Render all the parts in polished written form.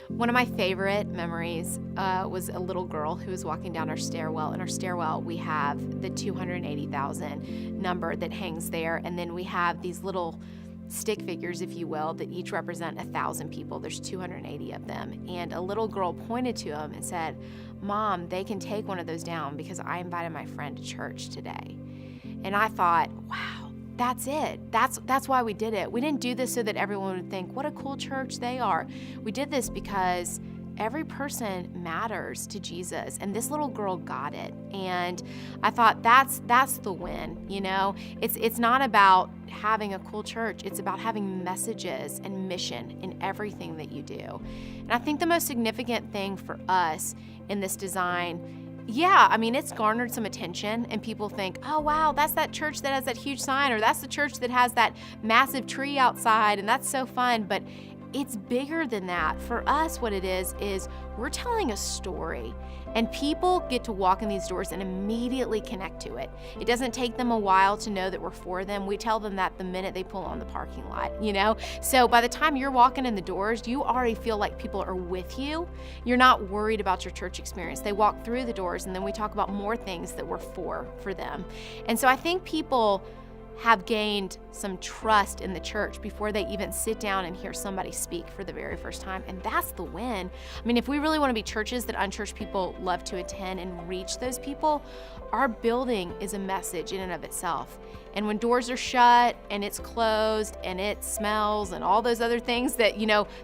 One of my favorite memories was a little girl who was walking down our stairwell. In our stairwell, we have the 280,000 number that hangs there, and then we have these little stick figures, if you will, that each represent 1,000 people. There's 280 of them. And a little girl pointed to them and said, "Mom, they can take one of those down because I invited my friend to church today." And I thought, wow, that's it. That's why we did it. We didn't do this so that everyone would think, what a cool church they are. We did this because every person matters to Jesus, and this little girl got it. And I thought that's the win. It's not about having a cool church. It's about having messages and mission in everything that you do. And I think the most significant thing for us in this design, it's garnered some attention, and people think, oh, wow, that's that church that has that huge sign, or that's the church that has that massive tree outside, and that's so fun. But it's bigger than that. For us, what it is we're telling a story, and people get to walk in these doors and immediately connect to it. It doesn't take them a while to know that we're for them. We tell them that the minute they pull on the parking lot, So by the time you're walking in the doors, you already feel like people are with you. You're not worried about your church experience. They walk through the doors, and then we talk about more things that we're for them. And so I think people have gained some trust in the church before they even sit down and hear somebody speak for the very first time. And that's the win. If we really want to be churches that unchurched people love to attend and reach those people, our building is a message in and of itself. And when doors are shut and it's closed and it smells and all those other things that,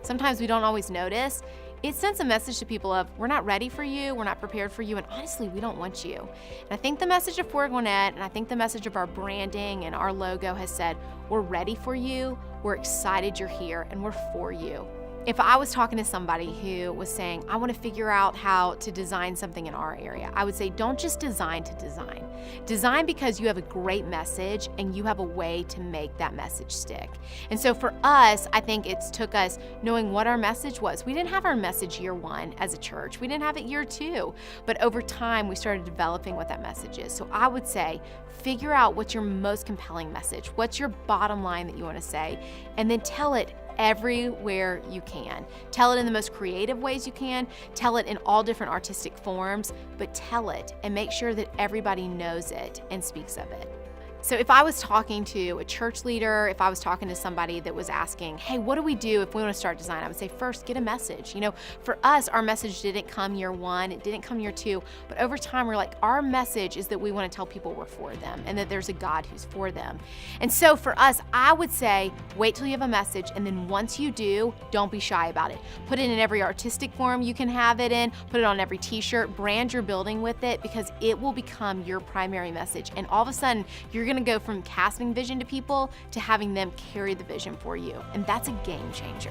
sometimes we don't always notice, it sends a message to people of, we're not ready for you, we're not prepared for you, and honestly, we don't want you. And I think the message of Fort Gwinnett, and I think the message of our branding and our logo has said, we're ready for you, we're excited you're here, and we're for you. If I was talking to somebody who was saying, I want to figure out how to design something in our area, I would say, don't just design to design. Design because you have a great message and you have a way to make that message stick. And so for us, I think it took us knowing what our message was. We didn't have our message year one as a church. We didn't have it year two. But over time, we started developing what that message is. So I would say, figure out what's your most compelling message. What's your bottom line that you want to say? And then tell it everywhere you can. Tell it in the most creative ways you can. Tell it in all different artistic forms, but tell it and make sure that everybody knows it and speaks of it. So if I was talking to a church leader, if I was talking to somebody that was asking, hey, what do we do if we want to start design? I would say, first, get a message. For us, our message didn't come year one, it didn't come year two, but over time, we're like, our message is that we want to tell people we're for them and that there's a God who's for them. And so for us, I would say, wait till you have a message, and then once you do, don't be shy about it. Put it in every artistic form you can have it in, put it on every t-shirt, brand your building with it, because it will become your primary message. And all of a sudden, you're going to go from casting vision to people to having them carry the vision for you. And that's a game changer.